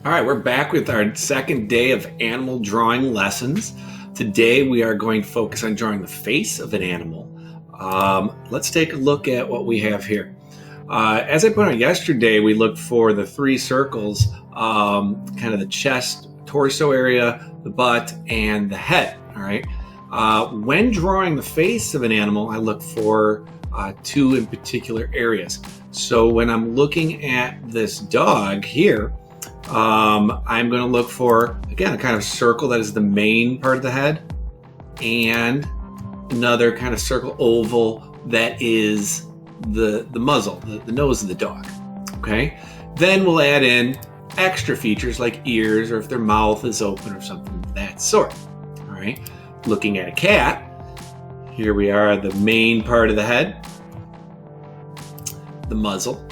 All right, we're back with our second day of animal drawing lessons. Today we are going to focus on drawing the face of an animal. Let's take a look at what we have here. As I put on yesterday, we looked for the three circles, kind of the chest, torso area, the butt, and the head. All right. When drawing the face of an animal, I look for two in particular areas. So when I'm looking at this dog here, I'm going to look for, again, a kind of circle that is the main part of the head, and another kind of circle oval that is the muzzle, the nose of the dog. Okay. Then we'll add in extra features like ears, or if their mouth is open or something of that sort. All right. Looking at a cat, here we are, the main part of the head, the muzzle,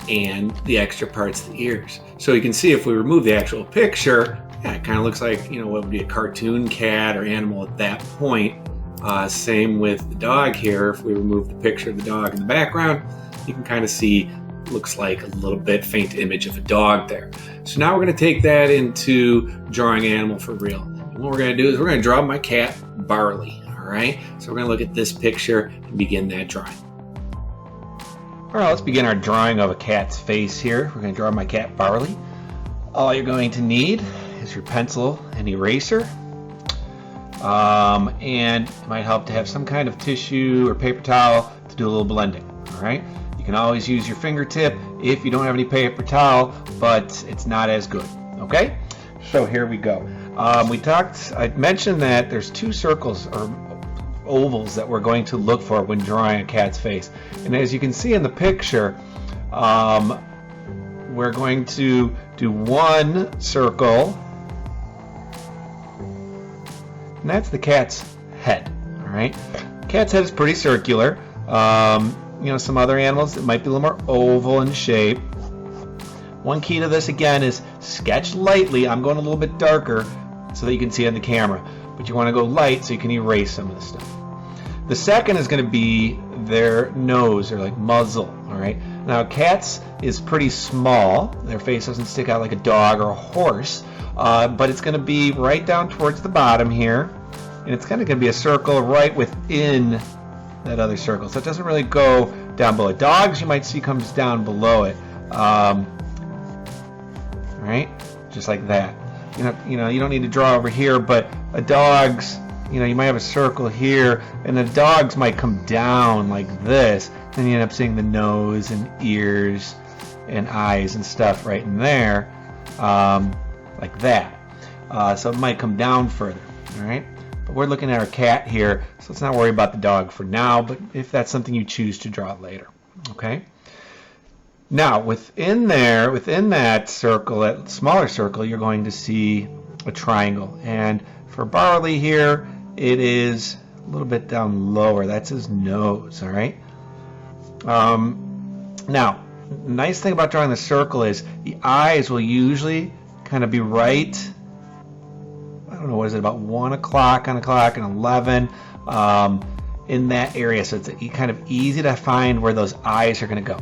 and the extra parts of the ears. So you can see if we remove the actual picture, yeah, it kind of looks like, what would be a cartoon cat or animal at that point. Same with the dog here. If we remove the picture of the dog in the background, you can kind of see, looks like a little bit faint image of a dog there. So now we're going to take that into drawing an animal for real. And what we're going to do is we're going to draw my cat, Barley. All right. So we're going to look at this picture and begin that drawing. All right, let's begin our drawing of a cat's face here. We're going to draw my cat, Barley. All you're going to need is your pencil and eraser. And it might help to have some kind of tissue or paper towel to do a little blending. All right. You can always use your fingertip if you don't have any paper towel, but it's not as good. Okay. So here we go. I mentioned that there's two circles or ovals that we're going to look for when drawing a cat's face. And as you can see in the picture, we're going to do one circle, and that's the cat's head. All right. Cat's head is pretty circular. Some other animals, it might be a little more oval in shape. One key to this, again, is sketch lightly. I'm going a little bit darker so that you can see it on the camera, but you want to go light so you can erase some of the stuff. The second is going to be their nose, or like muzzle. All right. Now, cats is pretty small. Their face doesn't stick out like a dog or a horse, but it's going to be right down towards the bottom here, and it's kind of going to be a circle right within that other circle. So it doesn't really go down below. Dogs, you might see, comes down below it, right? Just like that. You don't need to draw over here, but a dog's, you might have a circle here, and the dogs might come down like this, and you end up seeing the nose and ears and eyes and stuff right in there, like that. So it might come down further, all right? But we're looking at our cat here, so let's not worry about the dog for now, but if that's something you choose to draw later, okay? Now, within that circle, that smaller circle, you're going to see a triangle. And for Barley here, it is a little bit down lower. That's his nose, all right? Now, the nice thing about drawing the circle is the eyes will usually kind of be right, I don't know, what is it, about 1 o'clock on a clock and 11 in that area. So it's kind of easy to find where those eyes are going to go.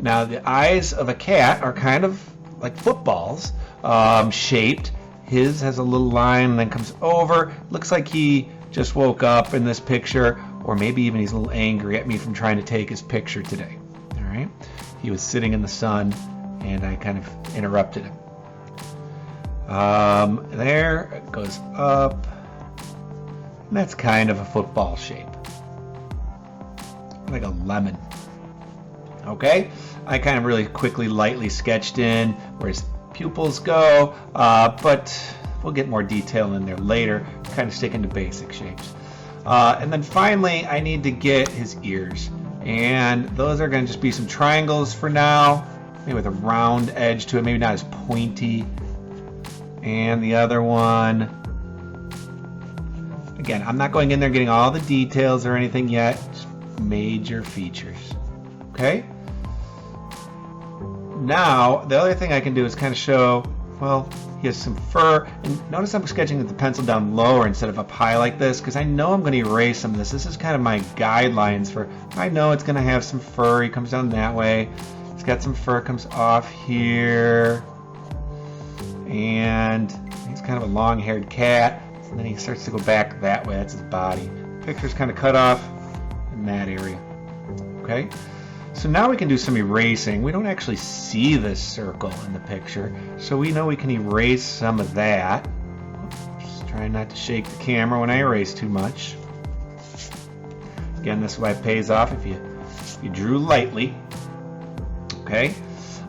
Now, the eyes of a cat are kind of like footballs shaped. His has a little line and then comes over. Looks like he just woke up in this picture, or maybe even he's a little angry at me from trying to take his picture today. All right. He was sitting in the sun and I kind of interrupted him. There it goes up, and that's kind of a football shape, like a lemon. Okay, I kind of really quickly, lightly sketched in where his pupils go, but we'll get more detail in there later, kind of sticking to basic shapes. And then finally, I need to get his ears, and those are going to just be some triangles for now, maybe with a round edge to it, maybe not as pointy. And the other one, again, I'm not going in there getting all the details or anything yet, just major features. Okay? Now, the other thing I can do is kind of show, well, he has some fur. And notice I'm sketching with the pencil down lower instead of up high like this, because I know I'm going to erase some of this. This is kind of my guidelines for, I know it's going to have some fur. He comes down that way. He's got some fur, comes off here. And he's kind of a long-haired cat. And then he starts to go back that way. That's his body. Picture's kind of cut off in that area. Okay? So now we can do some erasing. We don't actually see this circle in the picture, so we know we can erase some of that. Just trying not to shake the camera when I erase too much. Again, this is why it pays off if you drew lightly. Okay?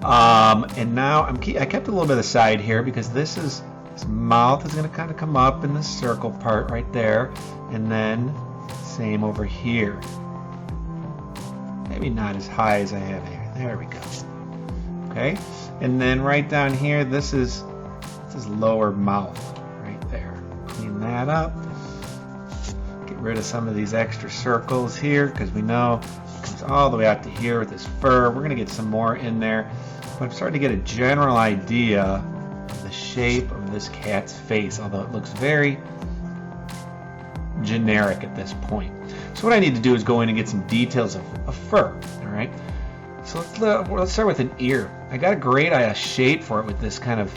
And now I kept a little bit aside here because his mouth is going to kind of come up in the circle part right there, and then same over here. Maybe not as high as I have here. There we go. Okay, and then right down here, this is his lower mouth right there. Clean that up. Get rid of some of these extra circles here because we know it comes all the way out to here with his fur. We're going to get some more in there. But I'm starting to get a general idea of the shape of this cat's face, although it looks very generic at this point. So what I need to do is go in and get some details of fur. All right. So let's start with an ear. I got a great shape for it with this kind of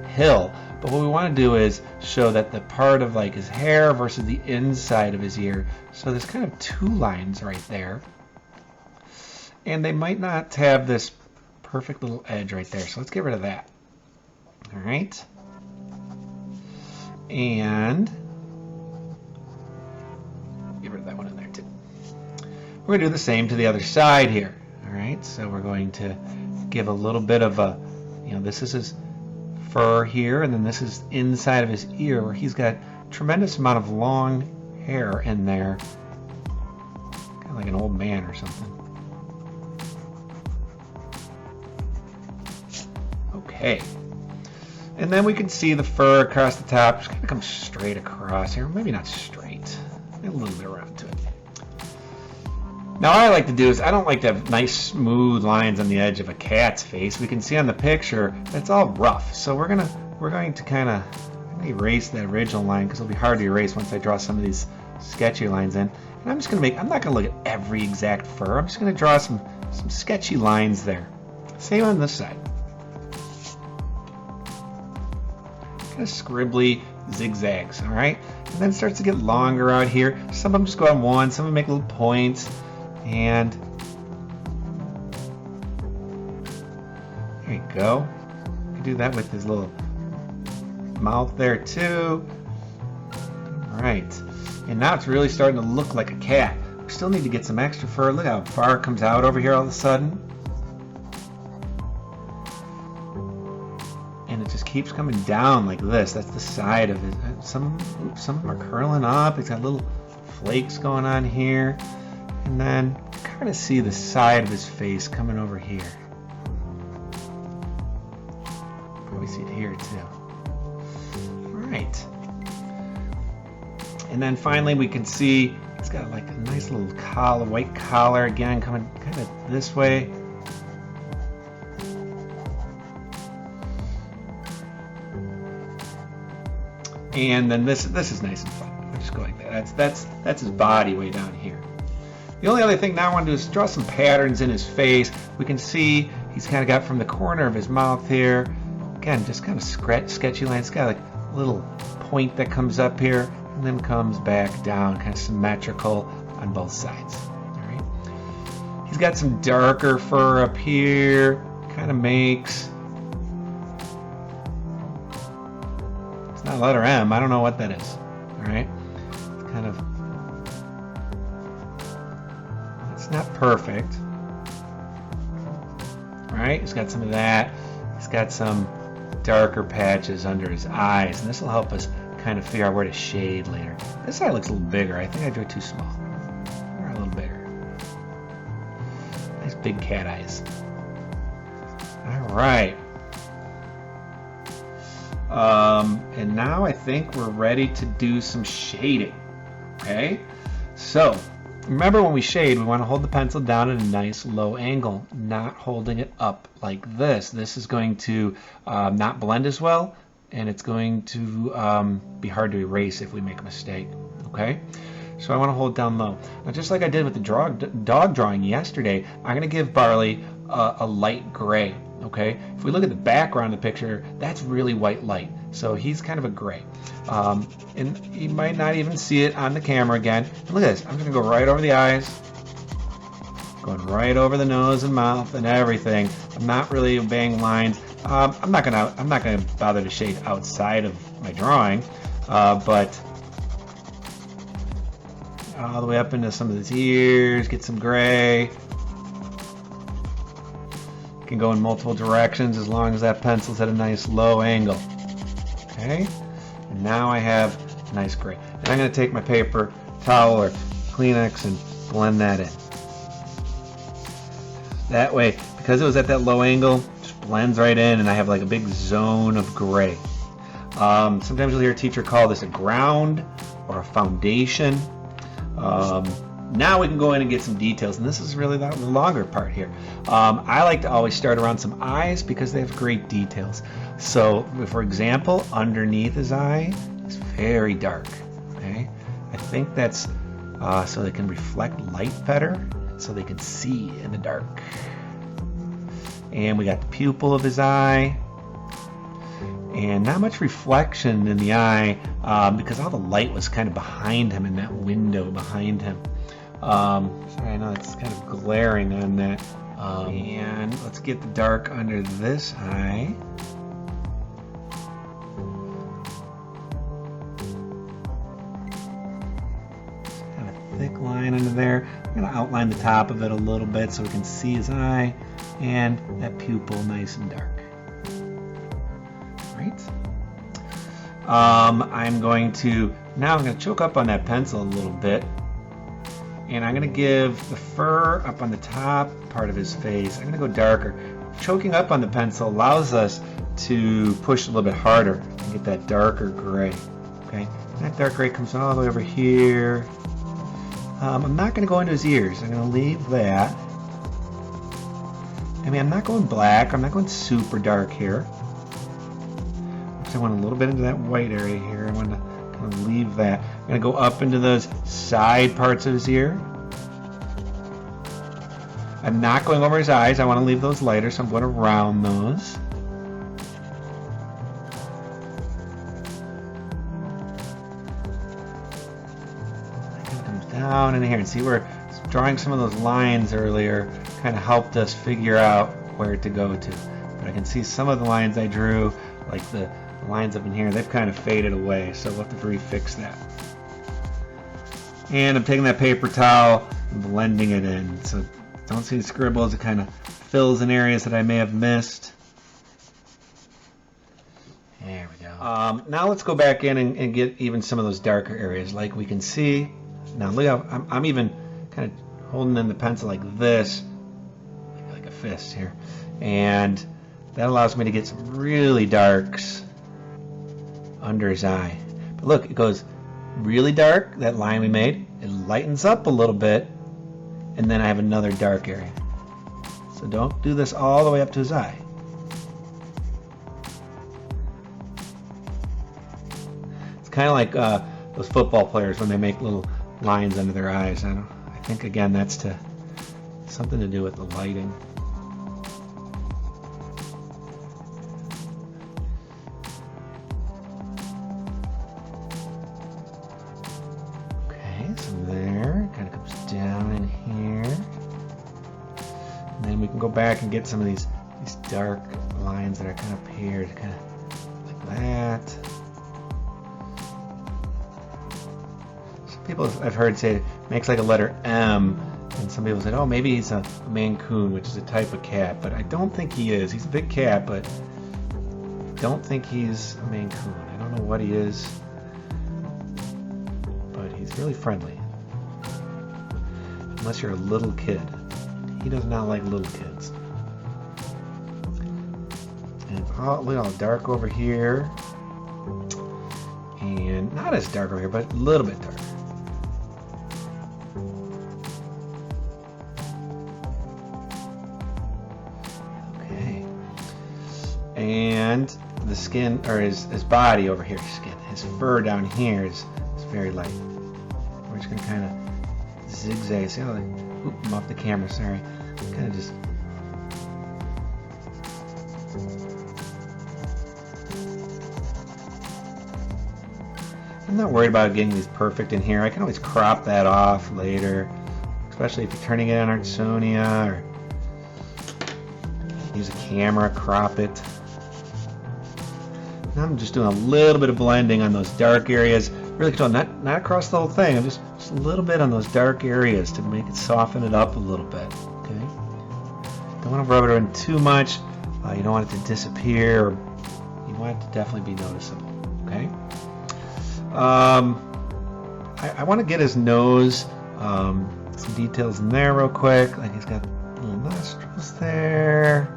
hill, but what we want to do is show that the part of like his hair versus the inside of his ear. So there's kind of two lines right there, and they might not have this perfect little edge right there. So let's get rid of that. All right. And get rid of that one in there too. We're going to do the same to the other side here. All right. So we're going to give a little bit of a, this is his fur here, and then this is inside of his ear where he's got a tremendous amount of long hair in there. Kind of like an old man or something. Okay, and then we can see the fur across the top. Just kind of comes straight across here. Maybe not straight. A little bit around to it. Now what I like to do is I don't like to have nice smooth lines on the edge of a cat's face. We can see on the picture that's all rough. So we're going to kind of erase that original line because it'll be hard to erase once I draw some of these sketchy lines in. And I'm just going to I'm not going to look at every exact fur. I'm just going to draw some sketchy lines there. Same on this side. Kind of scribbly zigzags, all right? And then it starts to get longer out here. Some of them just go on one, some of them make little points, and there you go. You can do that with his little mouth there too. All right, and now it's really starting to look like a cat. We still need to get some extra fur. Look how far it comes out over here all of a sudden. And it just keeps coming down like this. That's the side of it. Some of them are curling up. It's got little flakes going on here. And then kind of see the side of his face coming over here. Probably see it here too. All right. And then finally we can see it's got like a nice little collar, white collar again, coming kind of this way. And then this is nice and fun. We'll just go like that. That's his body way down here. The only other thing now I want to do is draw some patterns in his face. We can see he's kind of got from the corner of his mouth here. Again, just kind of sketchy lines. It's got like a little point that comes up here and then comes back down, kind of symmetrical on both sides. All right. He's got some darker fur up here. Kind of makes. Not letter M. I don't know what that is. All right. It's kind of. It's not perfect. All right. He's got some of that. He's got some darker patches under his eyes, and this will help us kind of figure out where to shade later. This side looks a little bigger. I think I drew it too small. Or a little bigger. Nice big cat eyes. All right. And now I think we're ready to do some shading. Okay, so remember when we shade, we want to hold the pencil down at a nice low angle, not holding it up like this. This is going to not blend as well, and it's going to be hard to erase if we make a mistake. Okay, so I want to hold it down low. Now, just like I did with the dog drawing yesterday, I'm going to give Barley a light gray. Okay, if we look at the background of the picture, that's really white light. So he's kind of a gray. And you might not even see it on the camera again. And look at this. I'm just going to go right over the eyes. Going right over the nose and mouth and everything. I'm not really obeying lines. I'm not gonna bother to shade outside of my drawing, but all the way up into some of his ears, get some gray. You can go in multiple directions as long as that pencil's at a nice low angle. Okay, and now I have a nice gray. And I'm gonna take my paper towel or Kleenex and blend that in. That way, because it was at that low angle, just blends right in, and I have like a big zone of gray. Sometimes you'll hear a teacher call this a ground or a foundation. Now we can go in and get some details, and this is really the longer part here. I like to always start around some eyes because they have great details. So, for example, underneath his eye is very dark. Okay, I think that's so they can reflect light better, so they can see in the dark. And we got the pupil of his eye, and not much reflection in the eye because all the light was kind of behind him in that window behind him. Sorry, I know it's kind of glaring on that. And let's get the dark under this eye. Thick line under there. I'm going to outline the top of it a little bit so we can see his eye and that pupil nice and dark. Right? I'm going to choke up on that pencil a little bit, and I'm going to give the fur up on the top part of his face. I'm going to go darker. Choking up on the pencil allows us to push a little bit harder and get that darker gray. Okay? And that dark gray comes all the way over here. I'm not going to go into his ears. I'm going to leave that. I mean, I'm not going black. I'm not going super dark here. I went a little bit into that white area here. I want to kind of leave that. I'm going to go up into those side parts of his ear. I'm not going over his eyes. I want to leave those lighter, so I'm going around those. Down in here, and see where drawing some of those lines earlier kind of helped us figure out where to go to. But I can see some of the lines I drew, like the lines up in here, they've kind of faded away, so we'll have to refix that. And I'm taking that paper towel and blending it in, so don't see the scribbles. It kind of fills in areas that I may have missed. There we go. Now let's go back in and get even some of those darker areas, like we can see. Now look how I'm even kind of holding in the pencil like this, like a fist here, and that allows me to get some really darks under his eye. But look, it goes really dark, that line we made, it lightens up a little bit, and then I have another dark area. So don't do this all the way up to his eye. It's kind of like those football players when they make little lines under their eyes. I think again that's something to do with the lighting. Okay, so there, kind of comes down in here, and then we can go back and get some of these dark lines that are kind of up here, kind of like that. People I've heard say it makes like a letter M, and some people said, oh, maybe he's a Mancoon, which is a type of cat, but I don't think he is. He's a big cat, but I don't think he's a Mancoon. I don't know what he is, but he's really friendly. Unless you're a little kid. He does not like little kids. And it's all, look all dark over here, and not as dark over here, but a little bit darker. And the skin, or his body over here, his fur down here is very light. We're just going to kind of zigzag. See how I'm off the camera, sorry. Kind of just I'm not worried about getting these perfect in here. I can always crop that off later, especially if you're turning it on Artsonia, or use a camera, crop it. Now I'm just doing a little bit of blending on those dark areas. Really control, not across the whole thing. I'm just a little bit on those dark areas to make it soften it up a little bit. Okay. Don't want to rub it in too much. You don't want it to disappear. You want it to definitely be noticeable. Okay. I want to get his nose, some details in there real quick. Like he's got little nostrils there.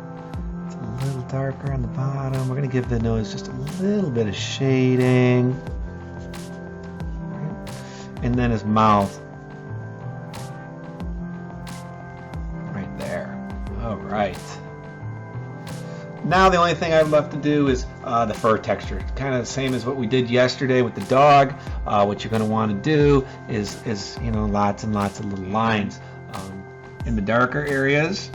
It's a little darker on the bottom. We're going to give the nose just a little bit of shading. Right. And then his mouth. Right there. All right. Now the only thing I've left to do is the fur texture. It's kind of the same as what we did yesterday with the dog. What you're going to want to do is lots and lots of little lines in the darker areas.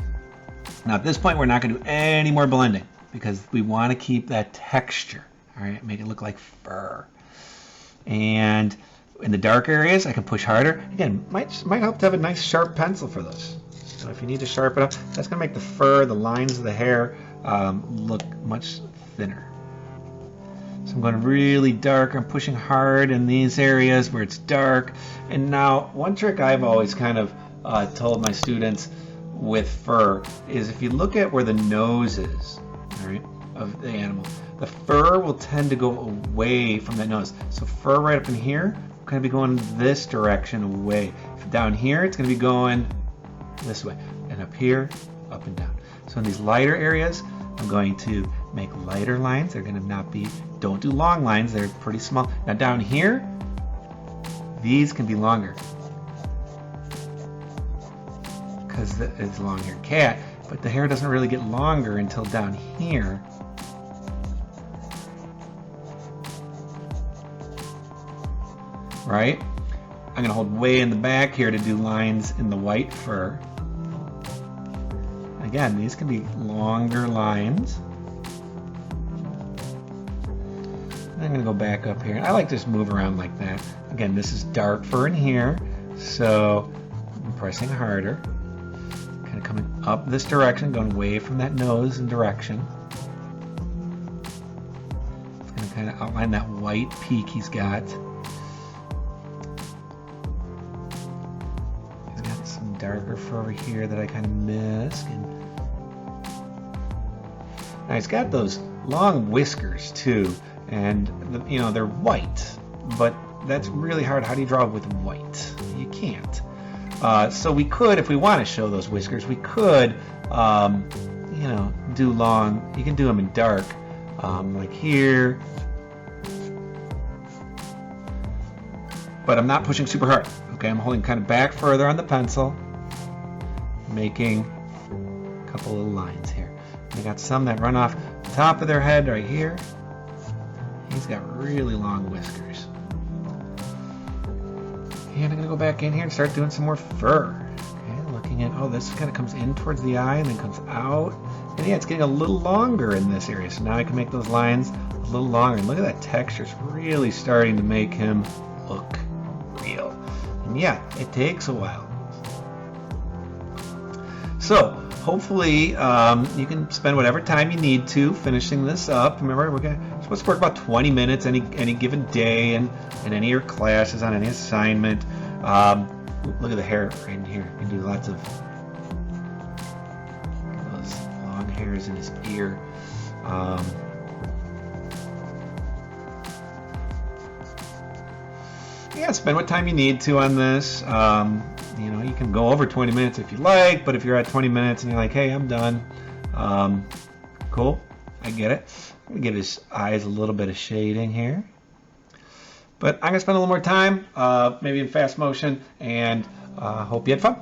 Now at this point we're not going to do any more blending because we want to keep that texture. All right, make it look like fur. And in the dark areas I can push harder. Again, might help to have a nice sharp pencil for this. So if you need to sharpen up, that's going to make the fur, the lines of the hair, look much thinner. So I'm going really dark. I'm pushing hard in these areas where it's dark. And now one trick I've always kind of told my students with fur is if you look at where the nose is, all right, of the animal, the fur will tend to go away from that nose. So fur right up in here is going to be going this direction away. Down here it's going to be going this way, and up here, up and down. So in these lighter areas, I'm going to make lighter lines. They're going to not be, don't do long lines, they're pretty small. Now down here, these can be longer because it's a long-haired cat, but the hair doesn't really get longer until down here. Right? I'm going to hold way in the back here to do lines in the white fur. Again, these can be longer lines. I'm going to go back up here. I like to just move around like that. Again, this is dark fur in here, so I'm pressing harder. Kind of coming up this direction, going away from that nose and direction. It's going to kind of outline that white peak he's got. He's got some darker fur over here that I kind of missed. Now he's got those long whiskers too, and they're white, but that's really hard. How do you draw with white? You can't. So we could, if we want to show those whiskers, we could, do long. You can do them in dark, like here. But I'm not pushing super hard. Okay, I'm holding kind of back further on the pencil, making a couple of lines here. They got some that run off the top of their head right here. He's got really long whiskers. And I'm going to go back in here and start doing some more fur. Okay, looking at, this kind of comes in towards the eye and then comes out. And yeah, it's getting a little longer in this area. So now I can make those lines a little longer. And look at that texture. It's really starting to make him look real. And yeah, it takes a while. So hopefully you can spend whatever time you need to finishing this up. Remember, we're supposed to work about 20 minutes any given day and in any of your classes on any assignment. Look at the hair right in here. You can do lots of those long hairs in his ear. Yeah, spend what time you need to on this. You can go over 20 minutes if you like, but if you're at 20 minutes and you're like, hey, I'm done, cool, I get it. I'm going to give his eyes a little bit of shading here. But I'm going to spend a little more time, maybe in fast motion, and hope you had fun.